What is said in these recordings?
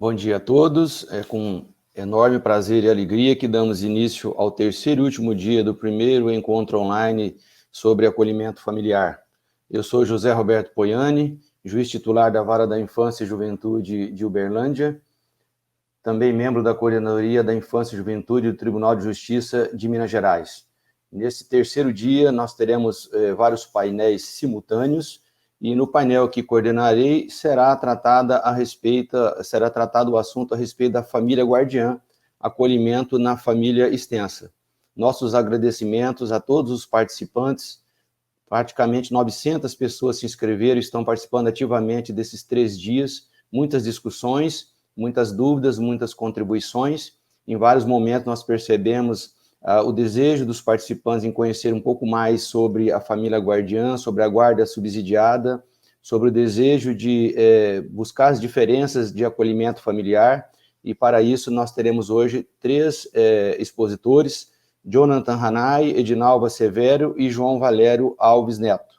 Bom dia a todos. É com enorme prazer e alegria que damos início ao terceiro e último dia do primeiro encontro online sobre acolhimento familiar. Eu sou José Roberto Poiani, juiz titular da Vara da Infância e Juventude de Uberlândia, também membro da Coordenadoria da Infância e Juventude do Tribunal de Justiça de Minas Gerais. Nesse terceiro dia, nós teremos vários painéis simultâneos, e no painel que coordenarei será tratado o assunto a respeito da família guardiã, acolhimento na família extensa. Nossos agradecimentos a todos os participantes, praticamente 900 pessoas se inscreveram e estão participando ativamente desses 3 dias, muitas discussões, muitas dúvidas, muitas contribuições. Em vários momentos nós percebemos o desejo dos participantes em conhecer um pouco mais sobre a família guardiã, sobre a guarda subsidiada, sobre o desejo de buscar as diferenças de acolhimento familiar, e para isso nós teremos hoje 3 expositores, Jonathan Hanay, Edinalva Severo e João Valério Alves Neto.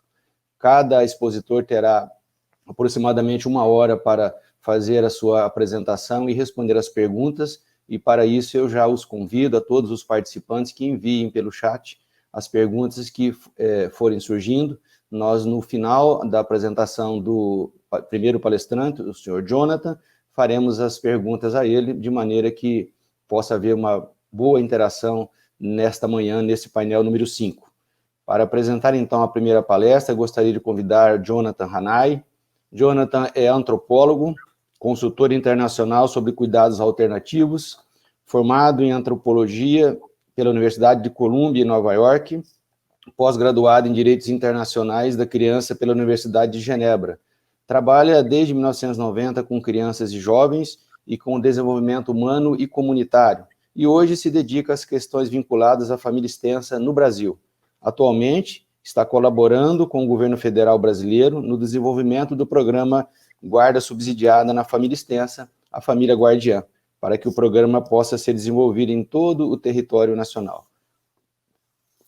Cada expositor terá aproximadamente 1 hora para fazer a sua apresentação e responder as perguntas, e para isso eu já os convido a todos os participantes que enviem pelo chat as perguntas que forem surgindo. Nós, no final da apresentação do primeiro palestrante, o senhor Jonathan, faremos as perguntas a ele, de maneira que possa haver uma boa interação nesta manhã, nesse painel número 5. Para apresentar, então, a primeira palestra, gostaria de convidar Jonathan Hanay. Jonathan é antropólogo, consultor internacional sobre cuidados alternativos, formado em antropologia pela Universidade de Columbia, em Nova York, pós-graduado em Direitos Internacionais da Criança pela Universidade de Genebra. Trabalha desde 1990 com crianças e jovens e com desenvolvimento humano e comunitário, e hoje se dedica às questões vinculadas à família extensa no Brasil. Atualmente, está colaborando com o governo federal brasileiro no desenvolvimento do programa Guarda Subsidiada na Família Extensa, a Família Guardiã, para que o programa possa ser desenvolvido em todo o território nacional.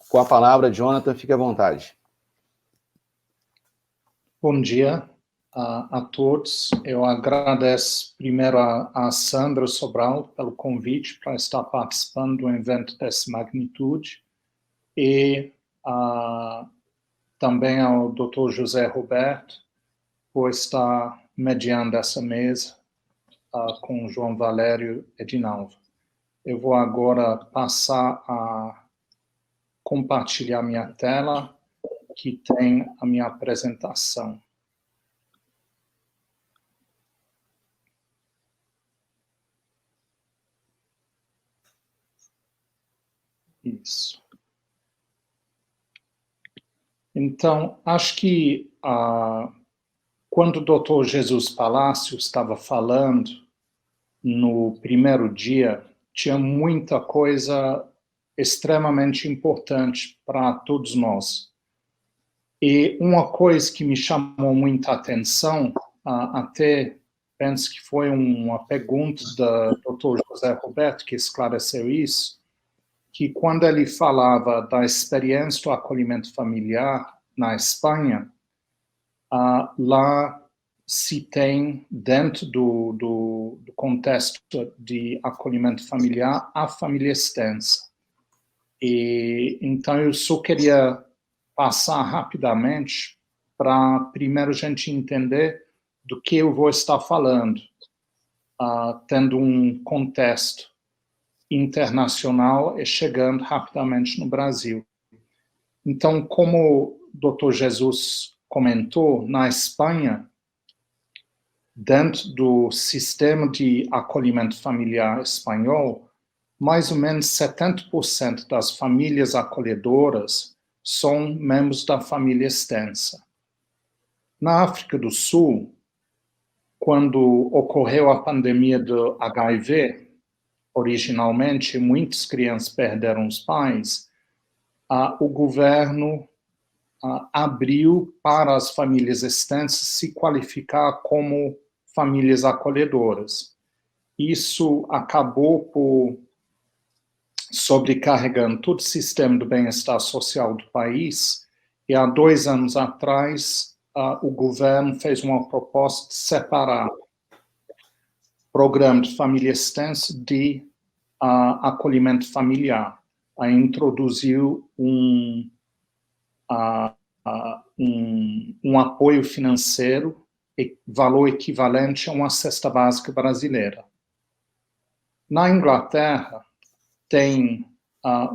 Com a palavra, Jonathan, fique à vontade. Bom dia a todos. Eu agradeço primeiro a Sandra Sobral pelo convite para estar participando de um evento dessa magnitude, e também ao Dr. José Roberto por estar mediando essa mesa com João Valério Edinalva. Eu vou agora passar a compartilhar minha tela, que tem a minha apresentação. Isso. Então, acho que quando o Dr. Jesus Palácio estava falando no primeiro dia, tinha muita coisa extremamente importante para todos nós. E uma coisa que me chamou muita atenção, até penso que foi uma pergunta do Dr. José Roberto que esclareceu isso, que quando ele falava da experiência do acolhimento familiar na Espanha, lá se tem, dentro do contexto de acolhimento familiar, a família extensa. E então eu só queria passar rapidamente para primeiro a gente entender do que eu vou estar falando, tendo um contexto internacional e chegando rapidamente no Brasil. Então, como o Dr. Jesus comentou, na Espanha, dentro do sistema de acolhimento familiar espanhol, mais ou menos 70% das famílias acolhedoras são membros da família extensa. Na África do Sul, quando ocorreu a pandemia do HIV, originalmente muitas crianças perderam os pais, o governo abriu para as famílias extensas se qualificar como famílias acolhedoras. Isso acabou por sobrecarregando todo o sistema do bem-estar social do país, e há 2 anos atrás o governo fez uma proposta de separar programa de família extensa de acolhimento familiar. Introduziu um apoio financeiro, valor equivalente a uma cesta básica brasileira. Na Inglaterra, tem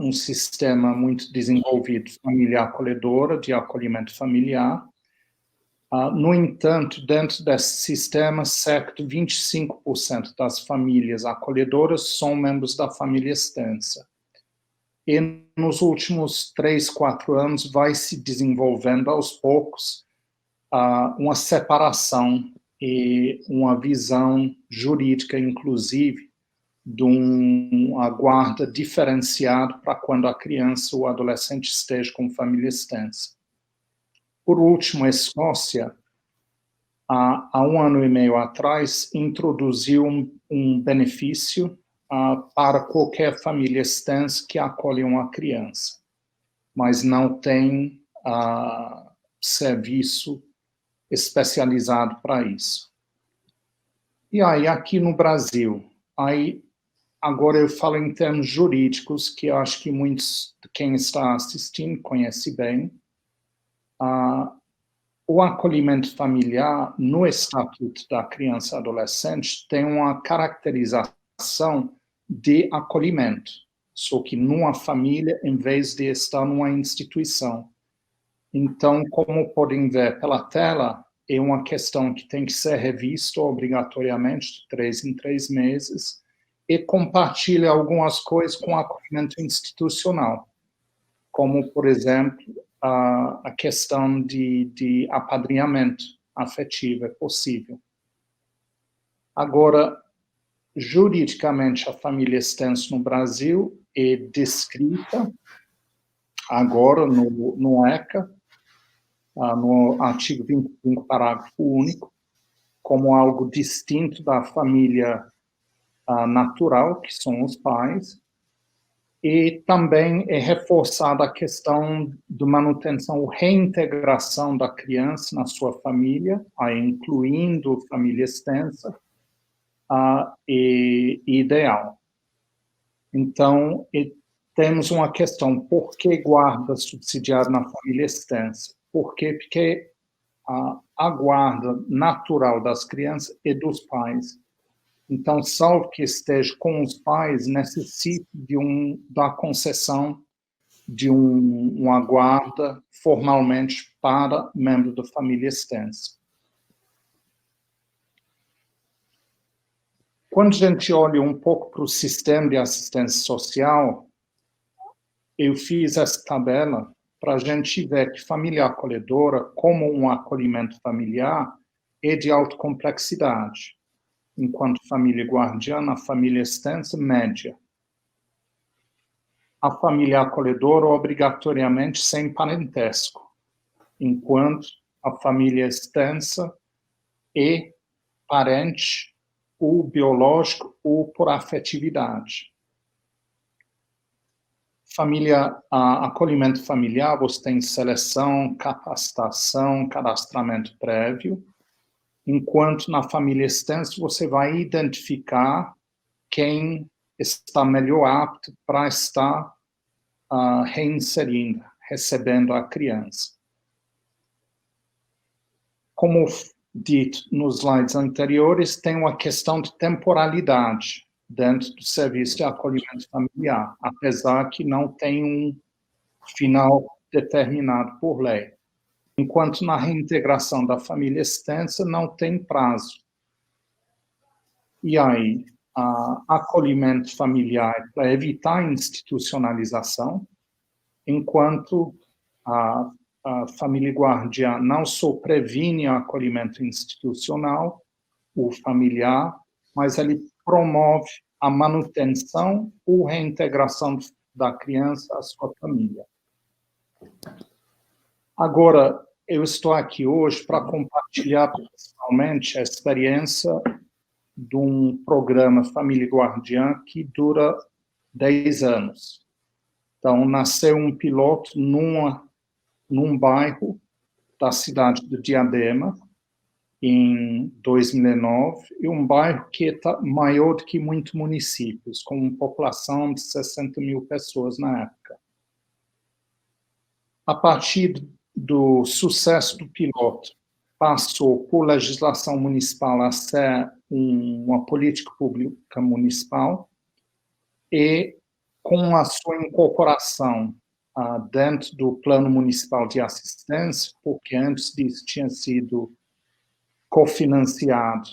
um sistema muito desenvolvido, família acolhedora, de acolhimento familiar. No entanto, dentro desse sistema, cerca de 25% das famílias acolhedoras são membros da família extensa. E nos últimos 3, 4 anos vai se desenvolvendo aos poucos uma separação e uma visão jurídica, inclusive, de uma guarda diferenciada para quando a criança ou o adolescente esteja com família extensa. Por último, a Escócia, há 1 ano e meio atrás, introduziu um benefício para qualquer família extensa que acolhe uma criança, mas não tem serviço especializado para isso. E aí, aqui no Brasil, agora eu falo em termos jurídicos, que eu acho que muitos de quem está assistindo conhece bem. O acolhimento familiar no Estatuto da Criança e Adolescente tem uma caracterização de acolhimento, só que numa família em vez de estar numa instituição. Então, como podem ver pela tela, é uma questão que tem que ser revista obrigatoriamente de 3 em 3 meses e compartilha algumas coisas com acolhimento institucional, como, por exemplo, a questão de apadrinhamento afetivo é possível. Agora, juridicamente, a família extensa no Brasil é descrita agora no ECA, no artigo 25, parágrafo único, como algo distinto da família natural, que são os pais, e também é reforçada a questão de manutenção ou reintegração da criança na sua família, incluindo família extensa, e ideal. Então, temos uma questão, por que guarda subsidiada na família extensa? Por quê? Porque a guarda natural das crianças é dos pais. Então, salvo que esteja com os pais, necessita da concessão de uma guarda formalmente para membro da família extensa. Quando a gente olha um pouco para o sistema de assistência social, eu fiz essa tabela para a gente ver que família acolhedora, como um acolhimento familiar, é de alta complexidade. Enquanto família guardiana, a família extensa, média. A família acolhedora, obrigatoriamente, sem parentesco, enquanto a família extensa é parente, ou biológico, ou por afetividade. Acolhimento familiar, você tem seleção, capacitação, cadastramento prévio, enquanto na família extensa você vai identificar quem está melhor apto para estar reinserindo, recebendo a criança. Como dito nos slides anteriores, tem uma questão de temporalidade dentro do serviço de acolhimento familiar, apesar que não tem um final determinado por lei. Enquanto na reintegração da família extensa não tem prazo. E aí, acolhimento familiar para evitar a institucionalização, enquanto a família guardiã não só previne o acolhimento institucional, o familiar, mas ele promove a manutenção ou reintegração da criança à sua família. Agora, eu estou aqui hoje para compartilhar principalmente a experiência de um programa Família Guardiã que dura 10 anos. Então, nasceu um piloto num bairro da cidade de Diadema, em 2009, e um bairro que é maior do que muitos municípios, com uma população de 60 mil pessoas na época. A partir do sucesso do piloto, passou por legislação municipal a ser uma política pública municipal, e com a sua incorporação dentro do Plano Municipal de Assistência, porque antes disso tinha sido cofinanciado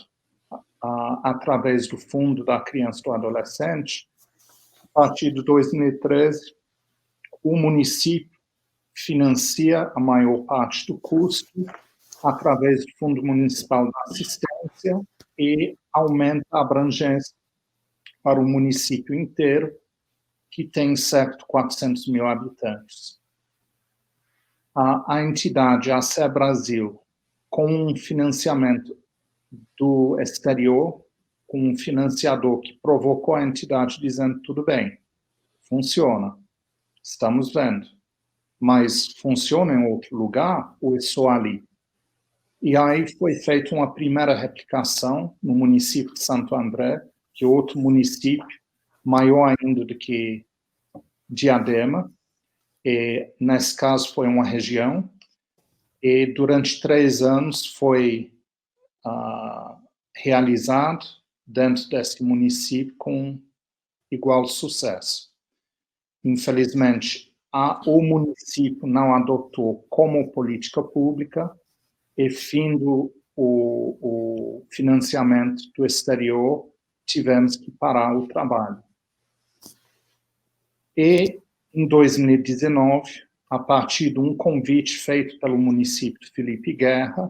através do Fundo da Criança e do Adolescente, a partir de 2013, o município financia a maior parte do custo através do Fundo Municipal da Assistência e aumenta a abrangência para o município inteiro, que tem cerca de 400 mil habitantes. A entidade AC Brasil, com um financiamento do exterior, com um financiador que provocou a entidade dizendo, tudo bem, funciona, estamos vendo, mas funciona em outro lugar ou é só ali? E aí foi feita uma primeira replicação no município de Santo André, que é outro município maior ainda do que Diadema, e nesse caso foi uma região, e durante 3 anos foi realizado dentro desse município com igual sucesso. Infelizmente, o município não adotou como política pública, e findo o financiamento do exterior, tivemos que parar o trabalho. E, em 2019, a partir de um convite feito pelo município de Felipe Guerra,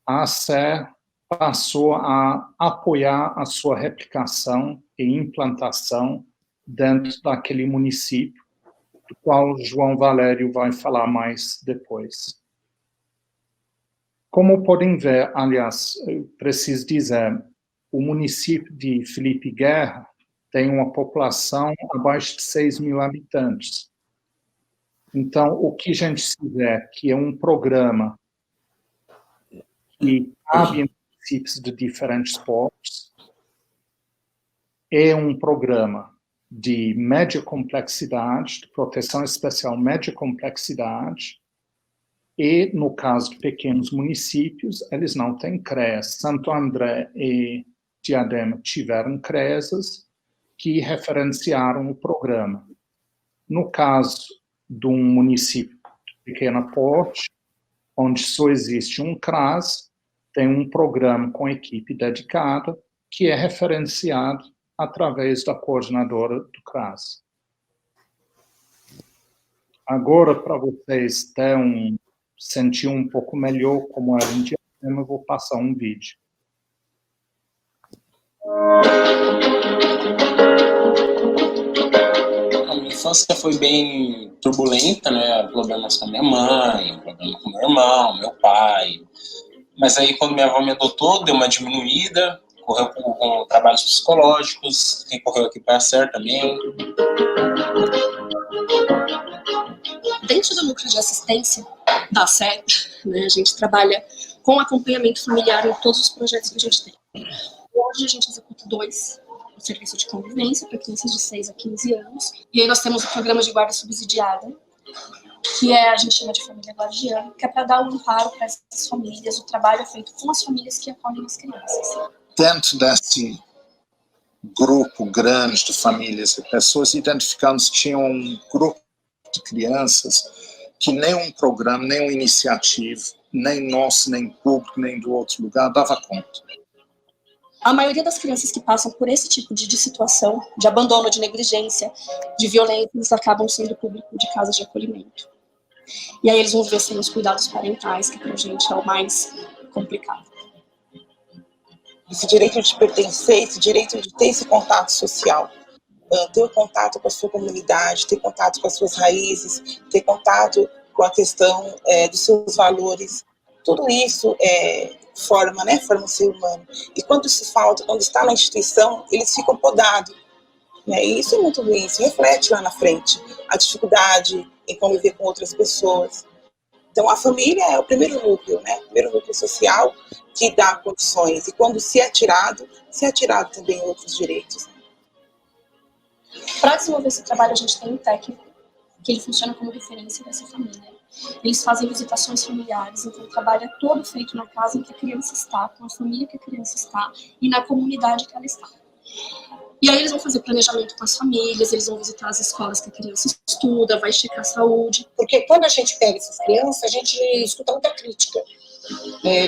a ACER passou a apoiar a sua replicação e implantação dentro daquele município, do qual João Valério vai falar mais depois. Como podem ver, aliás, eu preciso dizer, o município de Felipe Guerra tem uma população abaixo de 6 mil habitantes. Então, o que a gente se vê que é um programa que cabe em municípios de diferentes portos, é um programa de média complexidade, de proteção especial média complexidade, e, no caso de pequenos municípios, eles não têm CREAS. Santo André e Diadema tiveram CREASs que referenciaram o programa. No caso de um município de pequeno porte, onde só existe um CRAS, tem um programa com equipe dedicada, que é referenciado através da coordenadora do CRAS. Agora, para vocês sentir um pouco melhor como era em Diadema, eu vou passar um vídeo. A minha infância foi bem turbulenta, né? Problemas com minha mãe, problema com meu irmão, meu pai. Mas aí, quando minha avó me adotou, deu uma diminuída, correu com trabalhos psicológicos, recorreu aqui para a ACER também. Dentro do núcleo de assistência da ACER, né, a gente trabalha com acompanhamento familiar em todos os projetos que a gente tem. Hoje a gente executa 2, o serviço de convivência para crianças de 6 a 15 anos, e aí nós temos o programa de guarda subsidiada, que a gente chama de família guardiã, que é para dar um amparo para essas famílias. O trabalho é feito com as famílias que acolhem as crianças. Dentro desse grupo grande de famílias e pessoas, identificamos que tinha um grupo de crianças que nem um programa, nem uma iniciativa, nem nosso, nem público, nem do outro lugar, dava conta. A maioria das crianças que passam por esse tipo de situação, de abandono, de negligência, de violência, eles acabam sendo público de casas de acolhimento. E aí eles vão ver sem os cuidados parentais, que pra gente é o mais complicado. Esse direito de pertencer, esse direito de ter esse contato social, ter o contato com a sua comunidade, ter contato com as suas raízes, ter contato com a questão dos seus valores, tudo isso forma o ser humano. E quando isso falta, quando está na instituição, eles ficam podados. Né? E isso é muito ruim, isso reflete lá na frente a dificuldade em conviver com outras pessoas. Então, a família é o primeiro núcleo, né? O primeiro núcleo social que dá condições. E quando se é tirado também outros direitos. Para desenvolver esse trabalho, a gente tem um técnico, que ele funciona como referência dessa família. Eles fazem visitações familiares, então o trabalho é todo feito na casa em que a criança está, com a família que a criança está e na comunidade que ela está. E aí eles vão fazer planejamento com as famílias, eles vão visitar as escolas que a criança estuda, vai checar a saúde. Porque quando a gente pega essas crianças, a gente escuta muita crítica.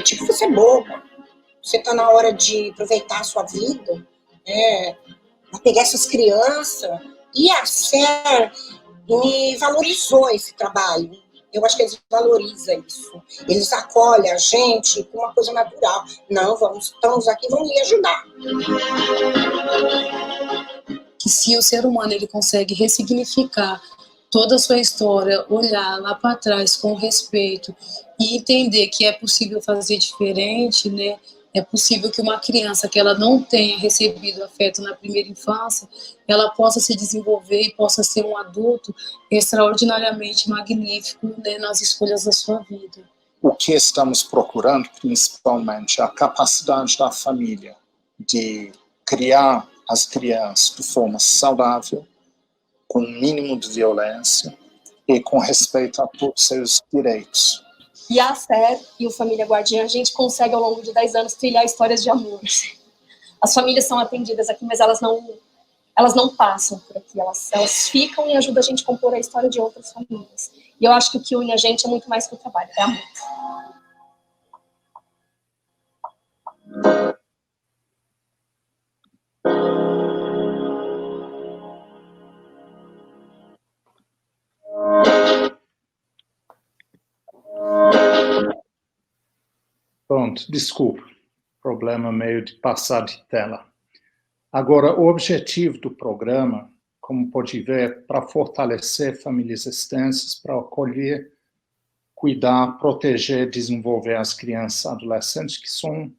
Tipo, você é bobo, você está na hora de aproveitar a sua vida, a pegar essas crianças. E a SER me valorizou esse trabalho. Eu acho que eles valorizam isso. Eles acolhem a gente com uma coisa natural. Não, estamos aqui, vamos lhe ajudar. Que se o ser humano ele consegue ressignificar toda a sua história, olhar lá para trás com respeito e entender que é possível fazer diferente, né? É possível que uma criança que ela não tenha recebido afeto na primeira infância, ela possa se desenvolver e possa ser um adulto extraordinariamente magnífico, né, nas escolhas da sua vida. O que estamos procurando, principalmente, é a capacidade da família de criar as crianças de forma saudável, com um mínimo de violência e com respeito a todos os seus direitos. E a SER e o Família Guardiã, a gente consegue, ao longo de 10 anos, trilhar histórias de amor. As famílias são atendidas aqui, mas elas não passam por aqui. Elas ficam e ajudam a gente a compor a história de outras famílias. E eu acho que o que une a gente é muito mais que o trabalho, é amor. Pronto, desculpa, problema meio de passar de tela. Agora, o objetivo do programa, como pode ver, é para fortalecer famílias extensas, para acolher, cuidar, proteger, desenvolver as crianças e adolescentes que são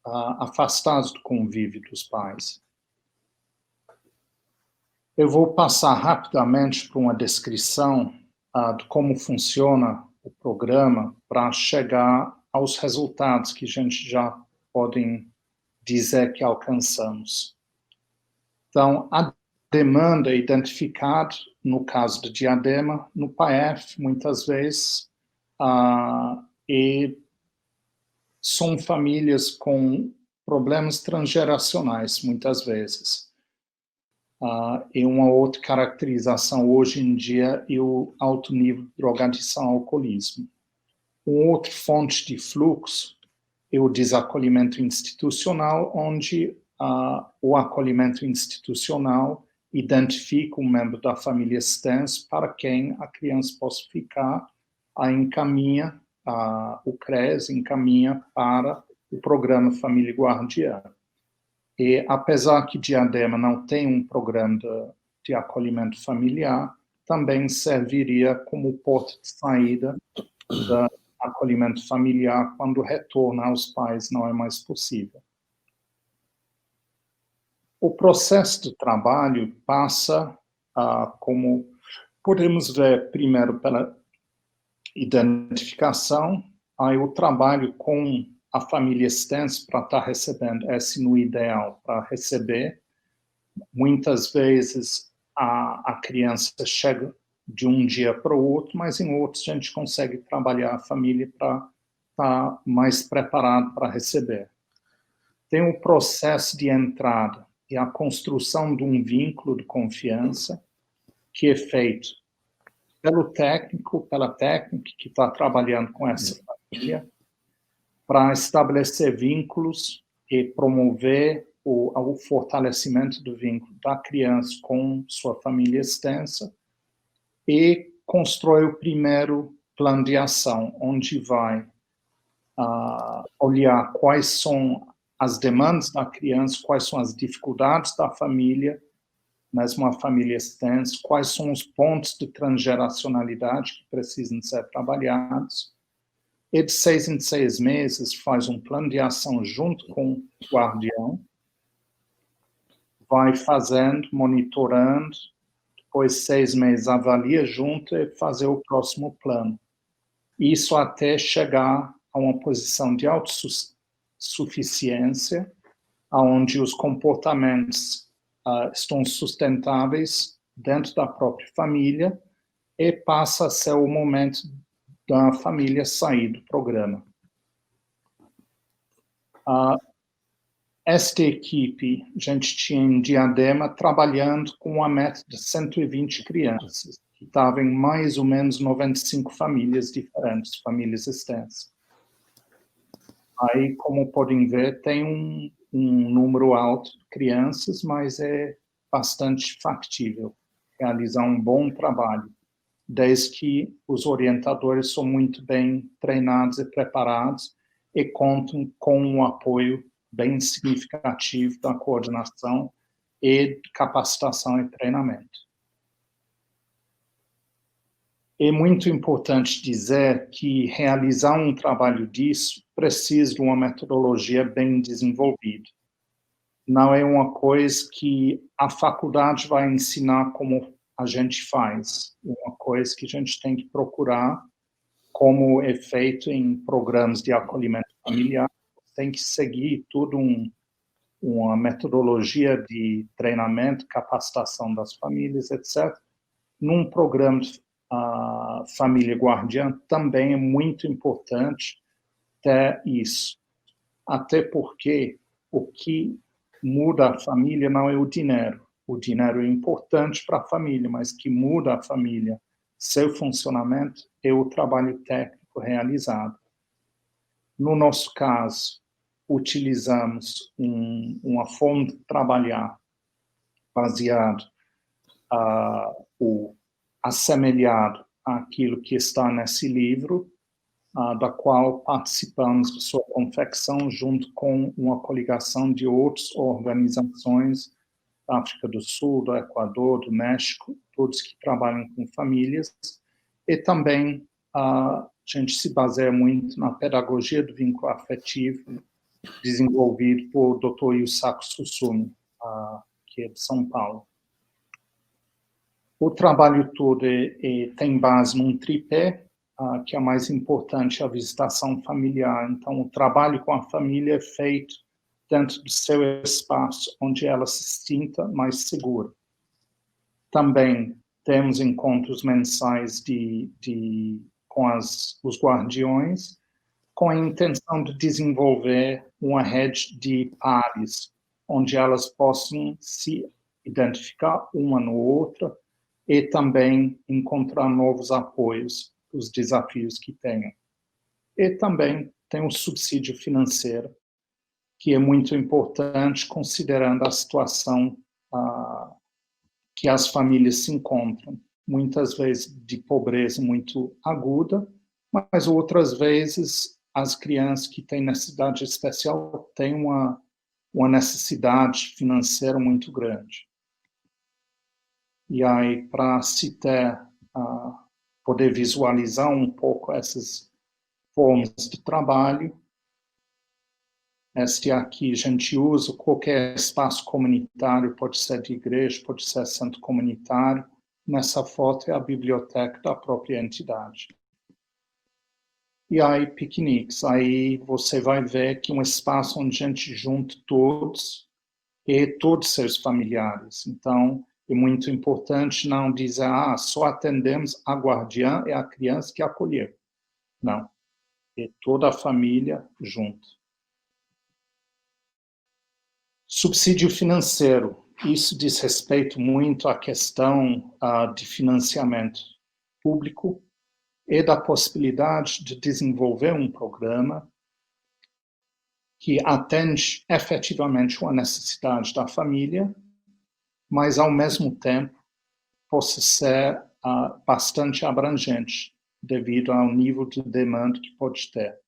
afastados do convívio dos pais. Eu vou passar rapidamente por uma descrição de como funciona o programa para chegar aos resultados que a gente já pode dizer que alcançamos. Então, a demanda é identificada, no caso de Diadema, no PAEF, muitas vezes, e são famílias com problemas transgeracionais, muitas vezes. E uma outra caracterização hoje em dia é o alto nível de drogadição e alcoolismo. Uma outra fonte de fluxo é o desacolhimento institucional, onde o acolhimento institucional identifica um membro da família extensa para quem a criança possa ficar, encaminha, o CRES encaminha para o programa Família Guardiã. E apesar que Diadema não tem um programa de acolhimento familiar, também serviria como porta de saída do acolhimento familiar quando o retorno aos pais não é mais possível. O processo de trabalho passa, como podemos ver, primeiro pela identificação, aí o trabalho com a família extensa para estar recebendo, esse no ideal, para receber. Muitas vezes a criança chega de um dia para o outro, mas em outros a gente consegue trabalhar a família para estar mais preparado para receber. Tem o processo de entrada e a construção de um vínculo de confiança que é feito pelo técnico, pela técnica que está trabalhando com essa família, para estabelecer vínculos e promover o fortalecimento do vínculo da criança com sua família extensa e constrói o primeiro plano de ação, onde vai olhar quais são as demandas da criança, quais são as dificuldades da família, mesmo a família extensa, quais são os pontos de transgeracionalidade que precisam ser trabalhados. E de 6 em 6 meses faz um plano de ação junto com o guardião, vai fazendo, monitorando, depois 6 meses avalia junto e fazer o próximo plano. Isso até chegar a uma posição de autossuficiência, onde os comportamentos estão sustentáveis dentro da própria família e passa a ser o momento da família sair do programa. Esta equipe, a gente tinha em Diadema trabalhando com uma meta de 120 crianças, que estavam em mais ou menos 95 famílias diferentes, famílias extensas. Aí, como podem ver, tem um número alto de crianças, mas é bastante factível realizar um bom trabalho, desde que os orientadores são muito bem treinados e preparados e contam com um apoio bem significativo da coordenação e de capacitação e treinamento. É muito importante dizer que realizar um trabalho disso precisa de uma metodologia bem desenvolvida. Não é uma coisa que a faculdade vai ensinar como a gente faz. É uma coisa que a gente tem que procurar, como é feito em programas de acolhimento familiar. Tem que seguir tudo uma metodologia de treinamento, capacitação das famílias, etc. Num programa de família guardiã também é muito importante ter isso. Até porque o que muda a família não é o dinheiro. O dinheiro é importante para a família, mas o que muda a família, seu funcionamento, é o trabalho técnico realizado. No nosso caso, utilizamos uma forma de trabalhar baseado assemelhado àquilo que está nesse livro, da qual participamos de sua confecção junto com uma coligação de outras organizações da África do Sul, do Equador, do México, todos que trabalham com famílias, e também a gente se baseia muito na pedagogia do vínculo afetivo, desenvolvido por Dr. Yusaku Susumi, que é de São Paulo. O trabalho todo tem base num tripé, que é mais importante, a visitação familiar. Então, o trabalho com a família é feito dentro do seu espaço, onde ela se sinta mais segura. Também temos encontros mensais com os guardiões, com a intenção de desenvolver uma rede de pares, onde elas possam se identificar uma no outra e também encontrar novos apoios para os desafios que tenham. E também tem o subsídio financeiro, que é muito importante considerando a situação que as famílias se encontram, muitas vezes de pobreza muito aguda, mas outras vezes as crianças que têm necessidade especial têm uma necessidade financeira muito grande. E aí, para se poder visualizar um pouco essas formas de trabalho, este aqui a gente usa qualquer espaço comunitário, pode ser de igreja, pode ser centro comunitário. Nessa foto é a biblioteca da própria entidade. E aí, piqueniques. Aí você vai ver que é um espaço onde a gente junta todos e todos seus familiares. Então, é muito importante não dizer, só atendemos a guardiã e a criança que acolheu. Não. É toda a família junto. Subsídio financeiro. Isso diz respeito muito à questão de financiamento público e da possibilidade de desenvolver um programa que atende efetivamente uma necessidade da família, mas, ao mesmo tempo, possa ser bastante abrangente, devido ao nível de demanda que pode ter.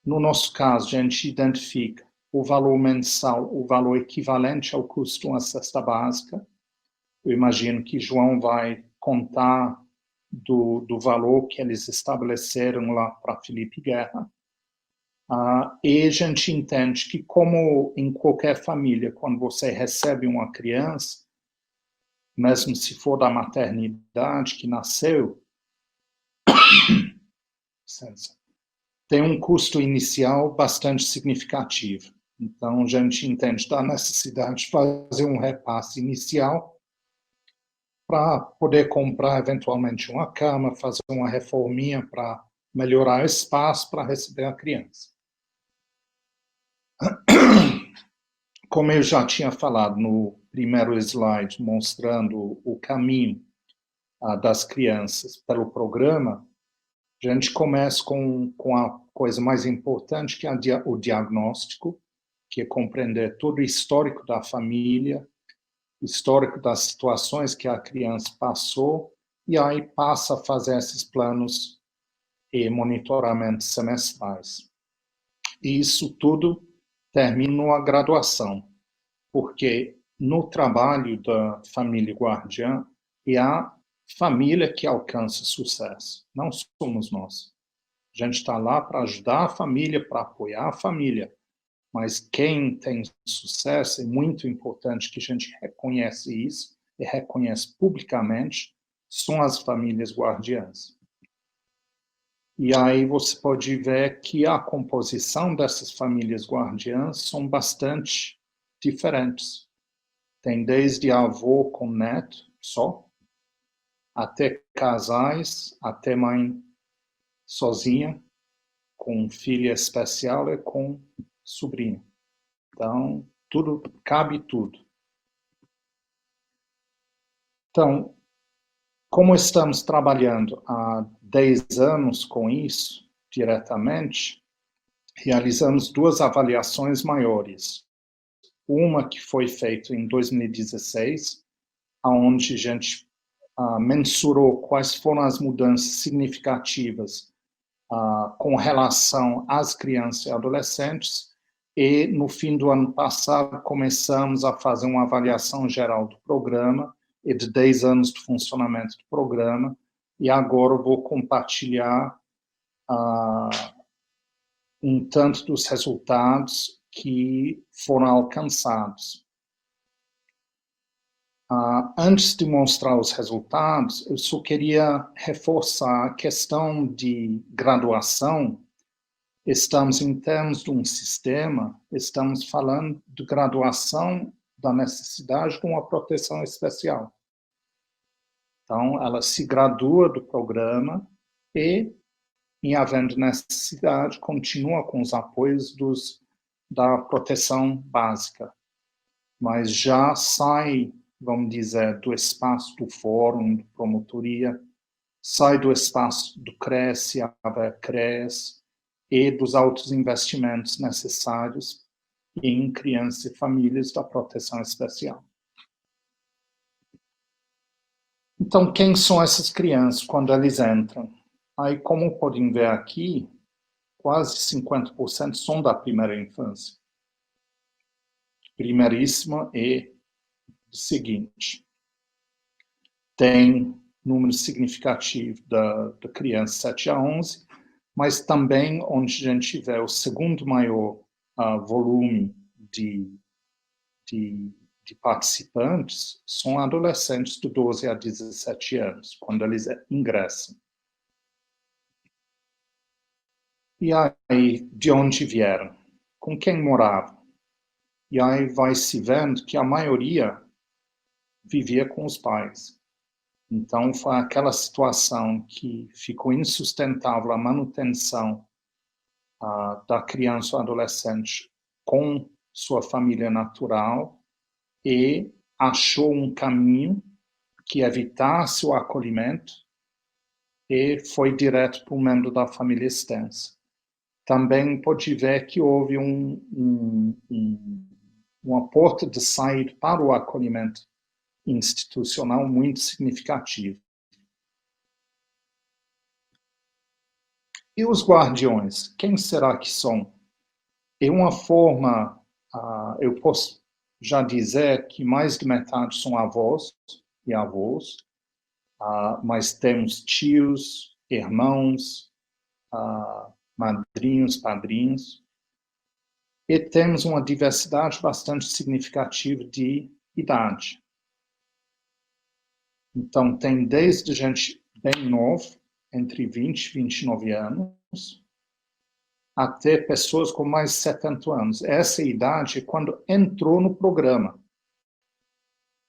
No nosso caso, a gente identifica o valor mensal, o valor equivalente ao custo de uma cesta básica. Eu imagino que João vai contar do valor que eles estabeleceram lá para Felipe Guerra. E a gente entende que, como em qualquer família, quando você recebe uma criança, mesmo se for da maternidade que nasceu, tem um custo inicial bastante significativo. Então, a gente entende da necessidade de fazer um repasse inicial para poder comprar, eventualmente, uma cama, fazer uma reforminha para melhorar o espaço para receber a criança. Como eu já tinha falado no primeiro slide, mostrando o caminho das crianças pelo programa, a gente começa com a coisa mais importante, que é o diagnóstico, que é compreender todo o histórico da família, histórico das situações que a criança passou, e aí passa a fazer esses planos e monitoramentos semestrais. E isso tudo termina numa graduação, porque no trabalho da família guardiã é a família que alcança sucesso, não somos nós. A gente está lá para ajudar a família, para apoiar a família, mas quem tem sucesso, é muito importante que a gente reconhece isso, e reconhece publicamente, são as famílias guardiãs. E aí você pode ver que a composição dessas famílias guardiãs são bastante diferentes. Tem desde avô com neto só, até casais, até mãe sozinha, com filha especial e com sobrinho. Então, tudo, cabe tudo. Então, como estamos trabalhando há 10 anos com isso, diretamente, realizamos 2 avaliações maiores. Uma que foi feita em 2016, onde a gente mensurou quais foram as mudanças significativas com relação às crianças e adolescentes, e no fim do ano passado começamos a fazer uma avaliação geral do programa e de 10 anos de funcionamento do programa, e agora eu vou compartilhar um tanto dos resultados que foram alcançados. Antes de mostrar os resultados, eu só queria reforçar a questão de graduação. Estamos, em termos de um sistema, estamos falando de graduação da necessidade de uma proteção especial. Então, ela se gradua do programa e, em havendo necessidade, continua com os apoios da proteção básica. Mas já sai, vamos dizer, do espaço do fórum, de promotoria, sai do espaço do CRES, se houver CRES, e dos altos investimentos necessários em crianças e famílias da proteção especial. Então, quem são essas crianças quando eles entram? Aí, como podem ver aqui, quase 50% são da primeira infância. Primeiríssima é o seguinte: tem número significativo da criança 7 a 11, mas também onde a gente tiver o segundo maior volume de participantes são adolescentes de 12 a 17 anos, quando eles ingressam. E aí, de onde vieram? Com quem moravam? E aí vai se vendo que a maioria vivia com os pais. Então, foi aquela situação que ficou insustentável a manutenção da criança ou adolescente com sua família natural, e achou um caminho que evitasse o acolhimento e foi direto para um membro da família extensa. Também pode ver que houve uma porta de saída para o acolhimento institucional muito significativo. E os guardiões? Quem será que são? É uma forma, eu posso já dizer que mais de metade são avós e avós, mas temos tios, irmãos, madrinhos, padrinhos, e temos uma diversidade bastante significativa de idade. Então, tem desde gente bem nova, entre 20 e 29 anos, até pessoas com mais de 70 anos. Essa idade é quando entrou no programa,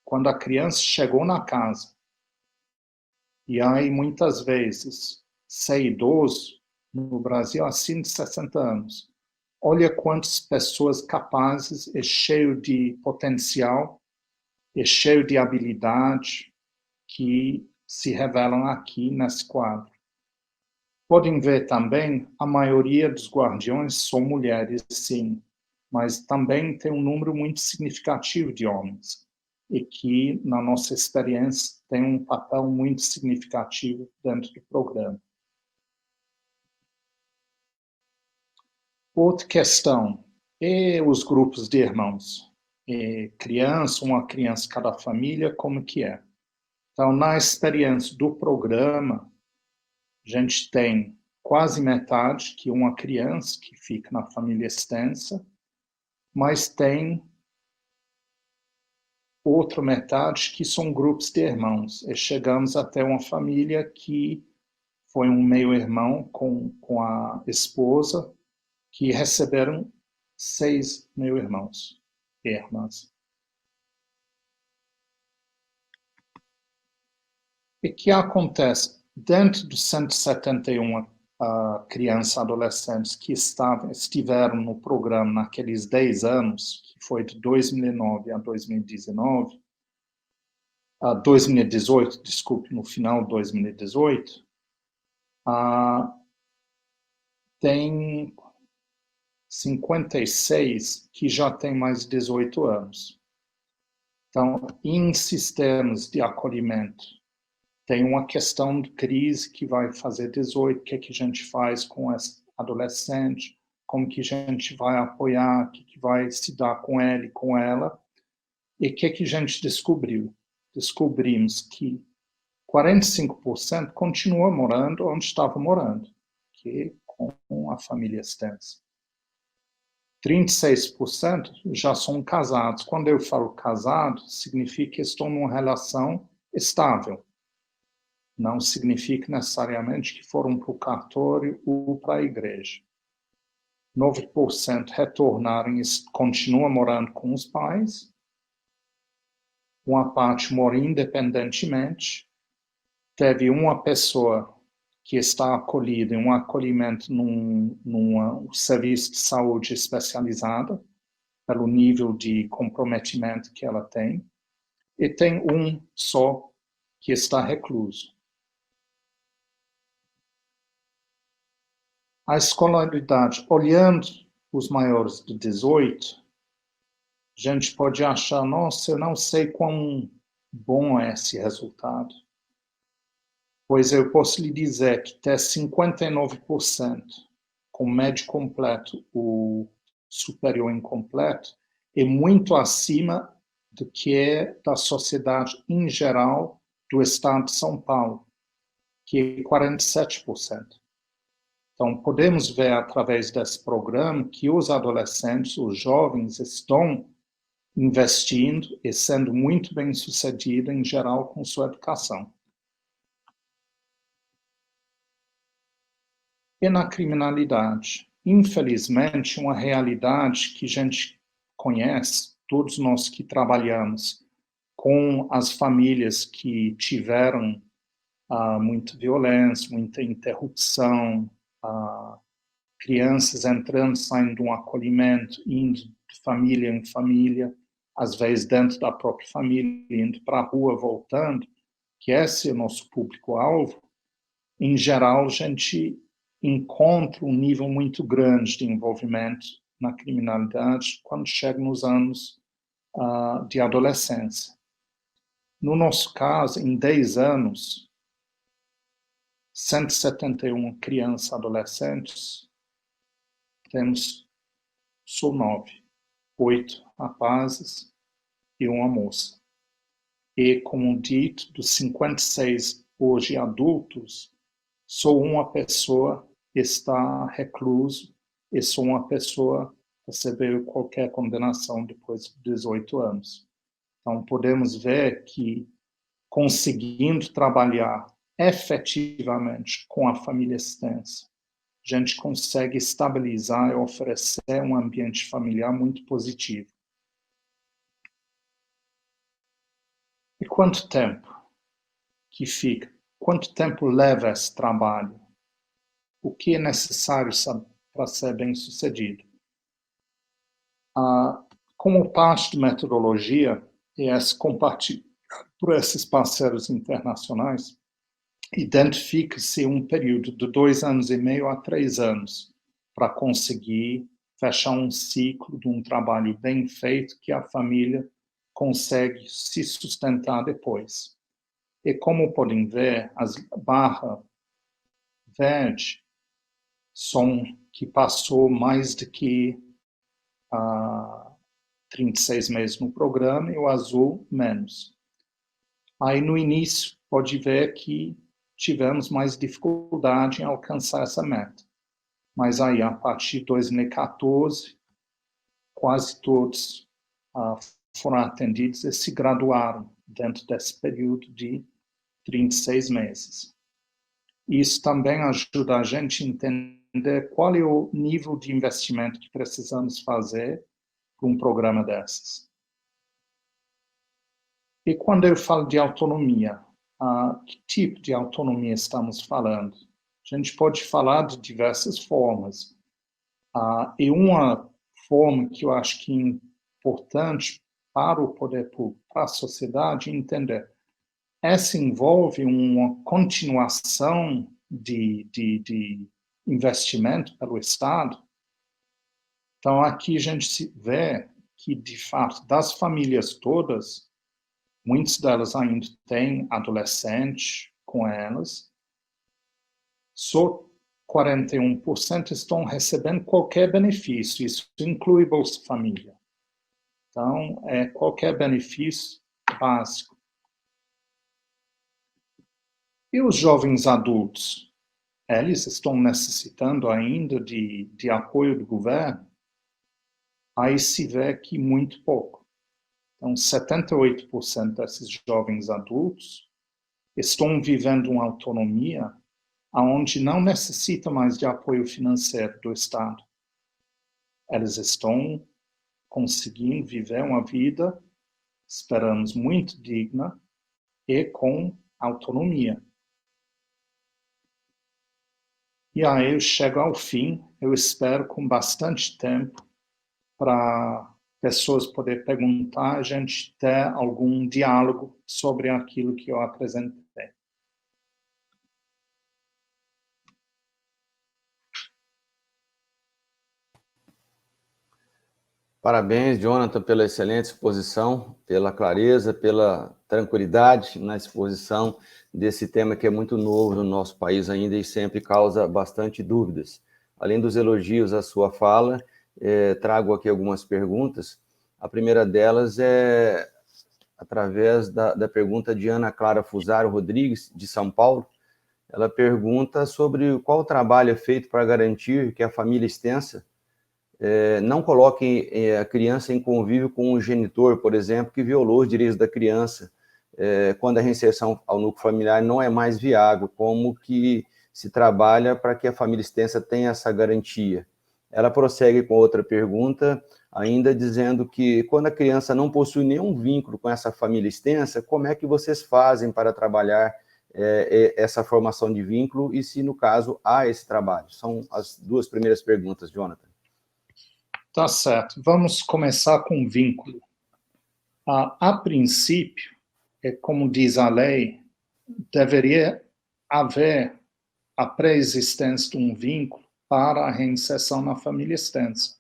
quando a criança chegou na casa. E aí, muitas vezes, ser idoso no Brasil acima de 60 anos. Olha quantas pessoas capazes, é cheio de potencial, é cheio de habilidade que se revelam aqui nesse quadro. Podem ver também, a maioria dos guardiões são mulheres, sim, mas também tem um número muito significativo de homens, e que, na nossa experiência, tem um papel muito significativo dentro do programa. Outra questão é os grupos de irmãos. Uma criança cada família, como que é? Então, na experiência do programa, a gente tem quase metade que é uma criança que fica na família extensa, mas tem outra metade que são grupos de irmãos. E chegamos até uma família que foi um meio-irmão com a esposa, que receberam 6 meio-irmãos e irmãs. E o que acontece? Dentro dos 171 crianças e adolescentes que estiveram no programa naqueles 10 anos, que foi de 2009 a 2019, 2018, desculpe, no final de 2018, tem 56 que já têm mais de 18 anos. Então, em sistemas de acolhimento, tem uma questão de crise que vai fazer 18, o que a gente faz com esse adolescente, como que a gente vai apoiar, o que vai se dar com ele, com ela. E o que a gente descobriu? Descobrimos que 45% continua morando onde estava morando, que é com a família extensa. 36% já são casados. Quando eu falo casado, significa que estão numa relação estável. Não significa necessariamente que foram para o cartório ou para a igreja. 9% retornaram e continuam morando com os pais. Uma parte mora independentemente. Teve uma pessoa que está acolhida em um acolhimento num serviço de saúde especializado, pelo nível de comprometimento que ela tem. E tem um só que está recluso. A escolaridade, olhando os maiores de 18, a gente pode achar, nossa, eu não sei quão bom é esse resultado. Pois eu posso lhe dizer que até 59% com médio completo ou superior incompleto é muito acima do que é da sociedade em geral do estado de São Paulo, que é 47%. Então, podemos ver através desse programa que os adolescentes, os jovens, estão investindo e sendo muito bem-sucedidos, em geral, com sua educação. E na criminalidade, infelizmente, uma realidade que a gente conhece, todos nós que trabalhamos com as famílias que tiveram muita violência, muita interrupção, crianças entrando, saindo de um acolhimento, indo de família em família, às vezes dentro da própria família, indo para a rua, voltando, que esse é o nosso público-alvo. Em geral, a gente encontra um nível muito grande de envolvimento na criminalidade quando chega nos anos de adolescência. No nosso caso, em 10 anos, 171 crianças e adolescentes, temos só 9, 8 rapazes e uma moça. E, como dito, dos 56 hoje adultos, só uma pessoa está recluso e só uma pessoa recebeu qualquer condenação depois de 18 anos. Então, podemos ver que, conseguindo trabalhar efetivamente com a família extensa, a gente consegue estabilizar e oferecer um ambiente familiar muito positivo. E quanto tempo que fica? Quanto tempo leva esse trabalho? O que é necessário para ser bem-sucedido? Como parte de metodologia, e esse compartilhado por esses parceiros internacionais, identifica-se um período de 2 anos e meio a 3 anos para conseguir fechar um ciclo de um trabalho bem feito que a família consegue se sustentar depois. E como podem ver, as barras verde são que passou mais do que 36 meses no programa e o azul menos. Aí no início pode ver que tivemos mais dificuldade em alcançar essa meta. Mas aí a partir de 2014, quase todos foram atendidos e se graduaram dentro desse período de 36 meses. Isso também ajuda a gente a entender qual é o nível de investimento que precisamos fazer para um programa desses. E quando eu falo de autonomia, que tipo de autonomia estamos falando? A gente pode falar de diversas formas. E uma forma que eu acho que é importante para o poder público, para a sociedade, entender. Essa envolve uma continuação de investimento pelo Estado. Então, aqui a gente vê que, de fato, das famílias todas, muitas delas ainda têm adolescentes com elas, só 41% estão recebendo qualquer benefício, isso inclui Bolsa Família. Então, é qualquer benefício básico. E os jovens adultos? Eles estão necessitando ainda de apoio do governo? Aí se vê que muito pouco. Então, 78% desses jovens adultos estão vivendo uma autonomia onde não necessita mais de apoio financeiro do Estado. Eles estão conseguindo viver uma vida, esperamos, muito digna e com autonomia. E aí eu chego ao fim, eu espero com bastante tempo para pessoas poderem perguntar, a gente ter algum diálogo sobre aquilo que eu apresentei. Parabéns, Jonathan, pela excelente exposição, pela clareza, pela tranquilidade na exposição desse tema que é muito novo no nosso país ainda e sempre causa bastante dúvidas. Além dos elogios à sua fala, trago aqui algumas perguntas. A primeira delas é através da pergunta de Ana Clara Fusaro Rodrigues, de São Paulo. Ela pergunta sobre qual trabalho é feito para garantir que a família extensa não coloque a criança em convívio com um genitor, por exemplo, que violou os direitos da criança, quando a reinserção ao núcleo familiar não é mais viável, como que se trabalha para que a família extensa tenha essa garantia. Ela prossegue com outra pergunta, ainda dizendo que quando a criança não possui nenhum vínculo com essa família extensa, como é que vocês fazem para trabalhar essa formação de vínculo e se, no caso, há esse trabalho? São as duas primeiras perguntas, Jonathan. Tá certo. Vamos começar com vínculo. A princípio, como diz a lei, deveria haver a pré-existência de um vínculo para a reinserção na família extensa,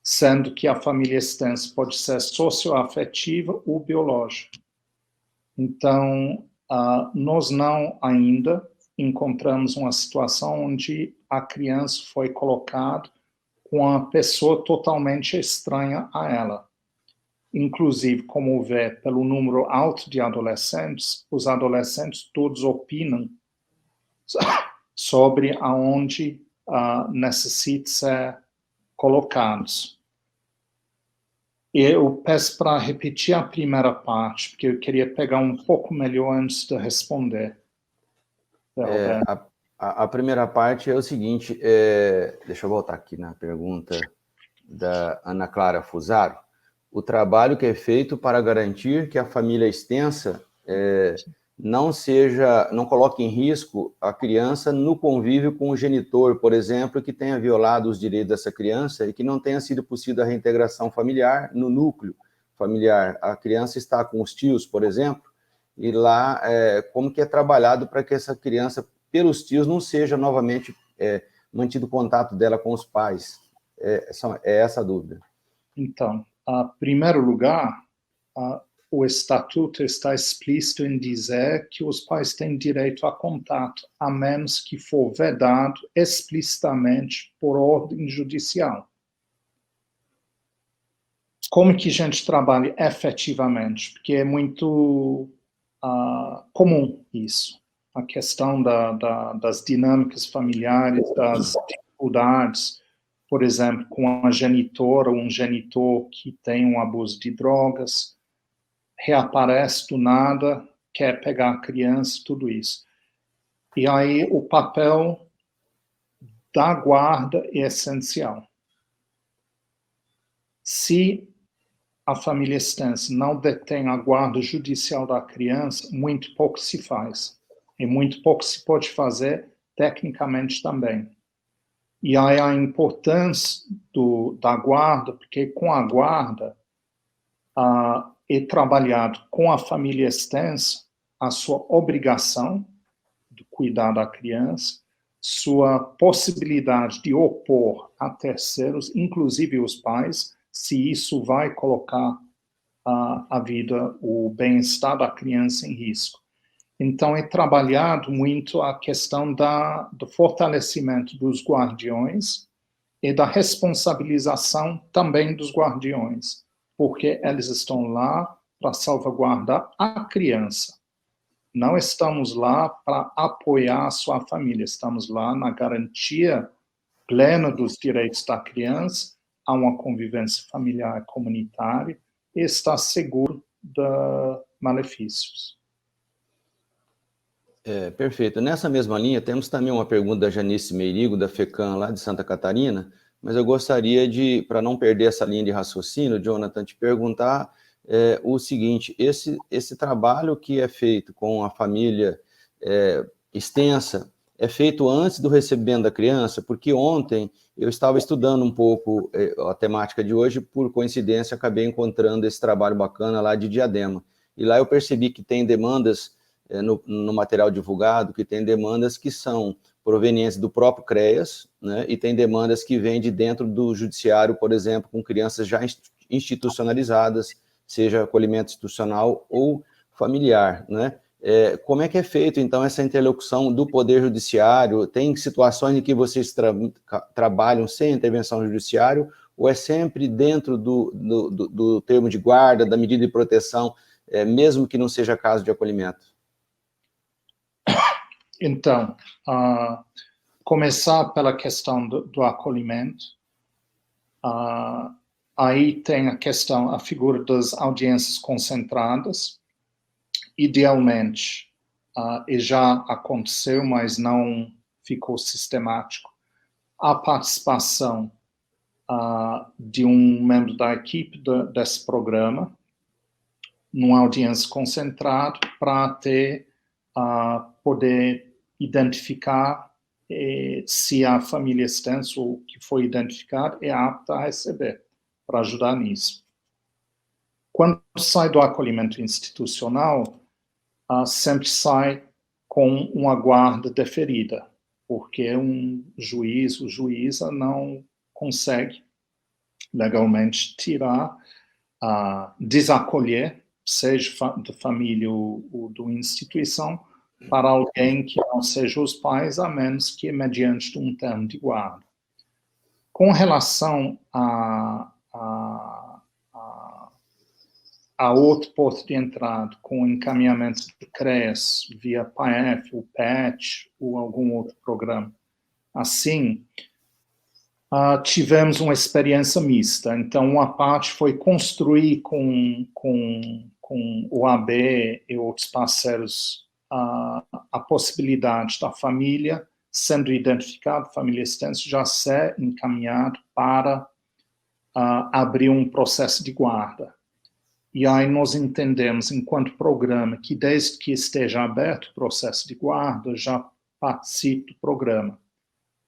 sendo que a família extensa pode ser socioafetiva ou biológica. Então, nós não ainda encontramos uma situação onde a criança foi colocada com uma pessoa totalmente estranha a ela. Inclusive, como vê pelo número alto de adolescentes, os adolescentes todos opinam sobre aonde necessita ser colocados. E eu peço para repetir a primeira parte, porque eu queria pegar um pouco melhor antes de responder. A primeira parte é o seguinte, deixa eu voltar aqui na pergunta da Ana Clara Fusaro. O trabalho que é feito para garantir que a família extensa não coloque em risco a criança no convívio com o genitor, por exemplo, que tenha violado os direitos dessa criança e que não tenha sido possível a reintegração familiar no núcleo familiar. A criança está com os tios, por exemplo, e lá como que é trabalhado para que essa criança, pelos tios, não seja novamente mantido contato dela com os pais. É essa a dúvida. Então, em primeiro lugar, o estatuto está explícito em dizer que os pais têm direito a contato, a menos que for vedado explicitamente por ordem judicial. Como que a gente trabalha efetivamente? Porque é muito comum isso. A questão das dinâmicas familiares, das dificuldades, por exemplo, com a genitora ou um genitor que tem um abuso de drogas, reaparece do nada, quer pegar a criança, tudo isso. E aí o papel da guarda é essencial. Se a família extensa não detém a guarda judicial da criança, muito pouco se faz. E muito pouco se pode fazer tecnicamente também. E aí a importância da guarda, porque com a guarda é trabalhado com a família extensa a sua obrigação de cuidar da criança, sua possibilidade de opor a terceiros, inclusive os pais, se isso vai colocar a vida, o bem-estar da criança em risco. Então, é trabalhado muito a questão do fortalecimento dos guardiões e da responsabilização também dos guardiões, porque eles estão lá para salvaguardar a criança. Não estamos lá para apoiar a sua família, estamos lá na garantia plena dos direitos da criança, a uma convivência familiar e comunitária, e estar seguro de malefícios. Perfeito. Nessa mesma linha, temos também uma pergunta da Janice Meirigo, da FECAM, lá de Santa Catarina, mas eu gostaria de, para não perder essa linha de raciocínio, Jonathan, te perguntar o seguinte, esse trabalho que é feito com a família extensa, é feito antes do recebimento da criança? Porque ontem eu estava estudando um pouco a temática de hoje, por coincidência acabei encontrando esse trabalho bacana lá de Diadema, e lá eu percebi que tem demandas no material divulgado, que tem demandas que são provenientes do próprio CREAS, né, e tem demandas que vêm de dentro do judiciário, por exemplo, com crianças já institucionalizadas, seja acolhimento institucional ou familiar, né? Como é que é feito, então, essa interlocução do Poder Judiciário? Tem situações em que vocês trabalham sem intervenção judiciária, ou é sempre dentro do termo de guarda, da medida de proteção, mesmo que não seja caso de acolhimento? Então, começar pela questão do acolhimento. Aí tem a figura das audiências concentradas. Idealmente, e já aconteceu, mas não ficou sistemático, a participação de um membro da equipe desse programa numa audiência concentrada para poder identificar se a família extensa, o que foi identificado, é apta a receber, para ajudar nisso. Quando sai do acolhimento institucional, sempre sai com uma guarda deferida, porque um juiz ou juíza não consegue legalmente tirar, desacolher, seja da família ou da instituição, para alguém que não seja os pais, a menos que mediante um termo de guarda. Com relação a outro porto de entrada, com encaminhamento de CREAS, via PAEF, ou PET, ou algum outro programa. Assim, tivemos uma experiência mista. Então, uma parte foi construir com o AB e outros parceiros a possibilidade da família, sendo identificada, família extensa, já ser encaminhado para abrir um processo de guarda. E aí nós entendemos, enquanto programa, que desde que esteja aberto o processo de guarda, já participe do programa.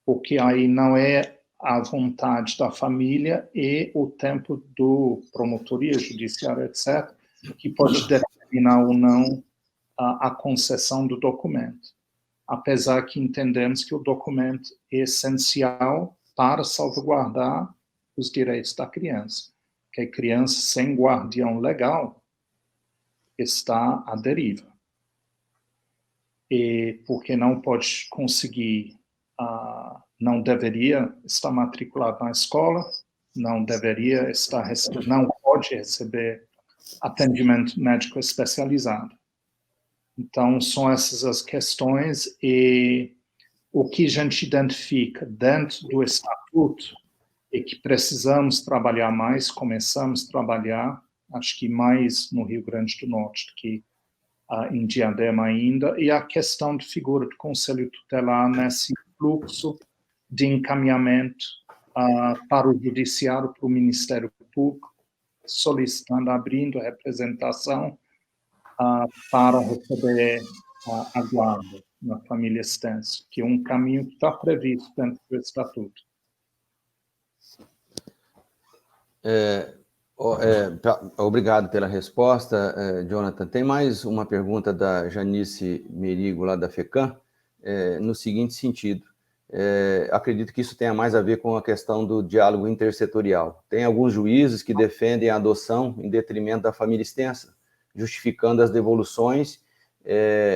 Porque aí não é a vontade da família e o tempo do promotoria judiciária, etc., que pode determinar ou não a concessão do documento. Apesar que entendemos que o documento é essencial para salvaguardar os direitos da criança. Que a criança sem guardião legal está à deriva. E porque não pode conseguir, não deveria estar matriculado na escola, não pode receber atendimento médico especializado. Então, são essas as questões, e o que a gente identifica dentro do estatuto é que precisamos trabalhar mais, começamos a trabalhar, acho que mais no Rio Grande do Norte do que em Diadema ainda, e a questão de figura do Conselho Tutelar nesse fluxo de encaminhamento para o Judiciário, para o Ministério Público, solicitando, abrindo a representação para receber a guarda na família extensa, que é um caminho que está previsto dentro do Estatuto. Obrigado pela resposta, Jonathan. Tem mais uma pergunta da Janice Merigo, lá da FECAM, no seguinte sentido. Acredito que isso tenha mais a ver com a questão do diálogo intersetorial. Tem alguns juízes que defendem a adoção em detrimento da família extensa, justificando as devoluções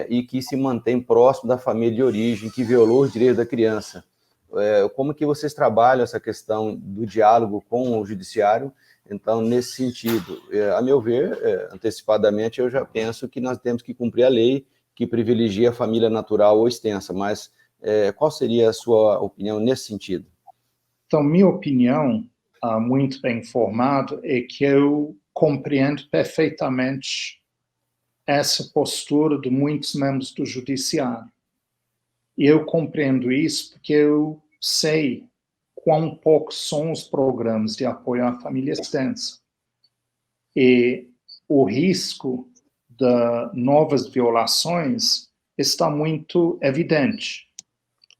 e que se mantém próximo da família de origem, que violou os direitos da criança. Como que vocês trabalham essa questão do diálogo com o judiciário? Então, nesse sentido, a meu ver, antecipadamente, eu já penso que nós temos que cumprir a lei que privilegia a família natural ou extensa, mas qual seria a sua opinião nesse sentido? Então, minha opinião, muito bem informado, é que eu compreendo perfeitamente essa postura de muitos membros do judiciário. E eu compreendo isso porque eu sei quão poucos são os programas de apoio à família extensa. E o risco de novas violações está muito evidente.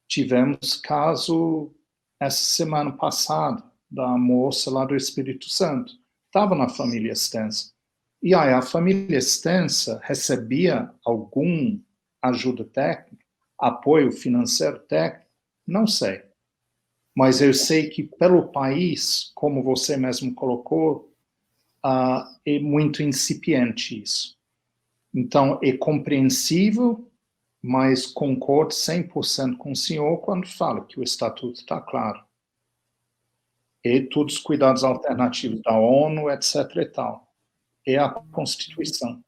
Tivemos caso essa semana passada da moça lá do Espírito Santo. Estava na família extensa. E aí a família extensa recebia algum ajuda técnica, apoio financeiro técnico? Não sei. Mas eu sei que pelo país, como você mesmo colocou, é muito incipiente isso. Então, é compreensível, mas concordo 100% com o senhor quando fala que o Estatuto está claro. E todos os cuidados alternativos da ONU, etc. e tal. É a Constituição.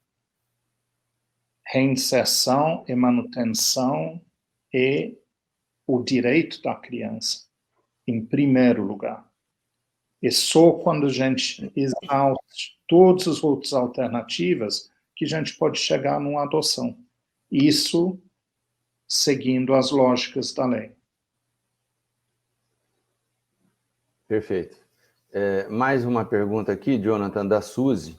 Reinserção e manutenção é o direito da criança, em primeiro lugar. É só quando a gente exauste todas as outras alternativas que a gente pode chegar numa adoção. Isso seguindo as lógicas da lei. Perfeito. Mais uma pergunta aqui, Jonathan, da Suzy.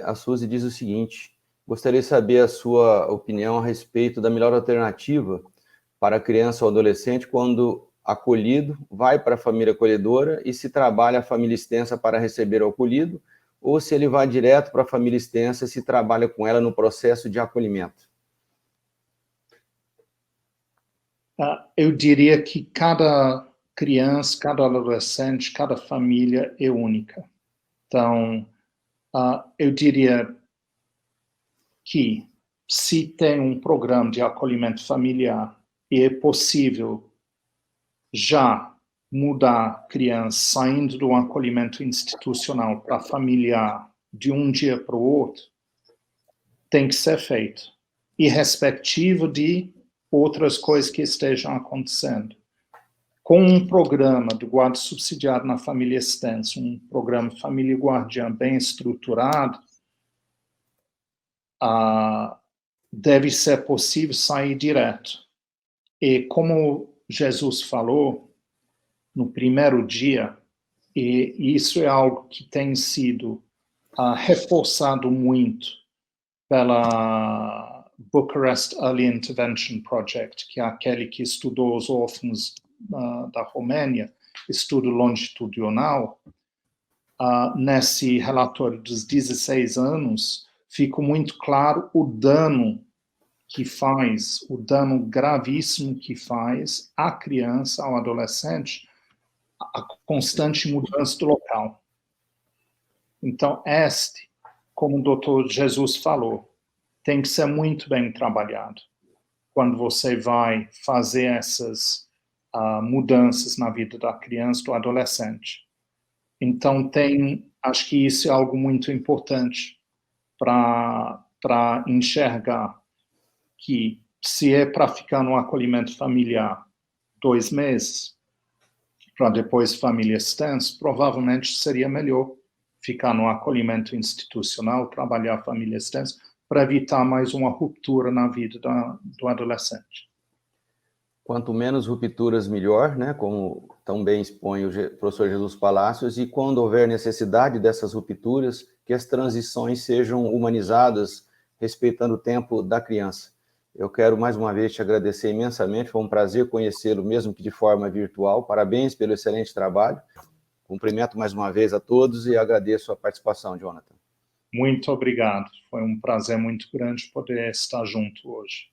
A Suzy diz o seguinte: gostaria de saber a sua opinião a respeito da melhor alternativa para a criança ou adolescente quando acolhido, vai para a família acolhedora e se trabalha a família extensa para receber o acolhido, ou se ele vai direto para a família extensa e se trabalha com ela no processo de acolhimento. Eu diria que cada criança, cada adolescente, cada família é única. Então, eu diria que se tem um programa de acolhimento familiar e é possível já mudar a criança saindo do acolhimento institucional para familiar de um dia para o outro, tem que ser feito, irrespectivo de outras coisas que estejam acontecendo. Com um programa de guarda subsidiado na família extensa, um programa Família Guardiã bem estruturado, deve ser possível sair direto. E como Jesus falou no primeiro dia, e isso é algo que tem sido reforçado muito pela Bucharest Early Intervention Project, que é aquele que estudou os órfãos da Romênia, estudo longitudinal. Nesse relatório dos 16 anos, fica muito claro o dano que faz, o dano gravíssimo que faz à criança, ao adolescente, a constante mudança do local. Então, como o doutor Jesus falou, tem que ser muito bem trabalhado quando você vai fazer essas mudanças na vida da criança, do adolescente. Então, acho que isso é algo muito importante para enxergar que se é para ficar no acolhimento familiar 2 meses, para depois família extensa, provavelmente seria melhor ficar no acolhimento institucional, trabalhar a família extensa, para evitar mais uma ruptura na vida do adolescente. Quanto menos rupturas, melhor, né? Como também expõe o professor Jesus Palacios, e quando houver necessidade dessas rupturas, que as transições sejam humanizadas, respeitando o tempo da criança. Eu quero mais uma vez te agradecer imensamente, foi um prazer conhecê-lo, mesmo que de forma virtual. Parabéns pelo excelente trabalho. Cumprimento mais uma vez a todos e agradeço a participação, Jonathan. Muito obrigado. Foi um prazer muito grande poder estar junto hoje.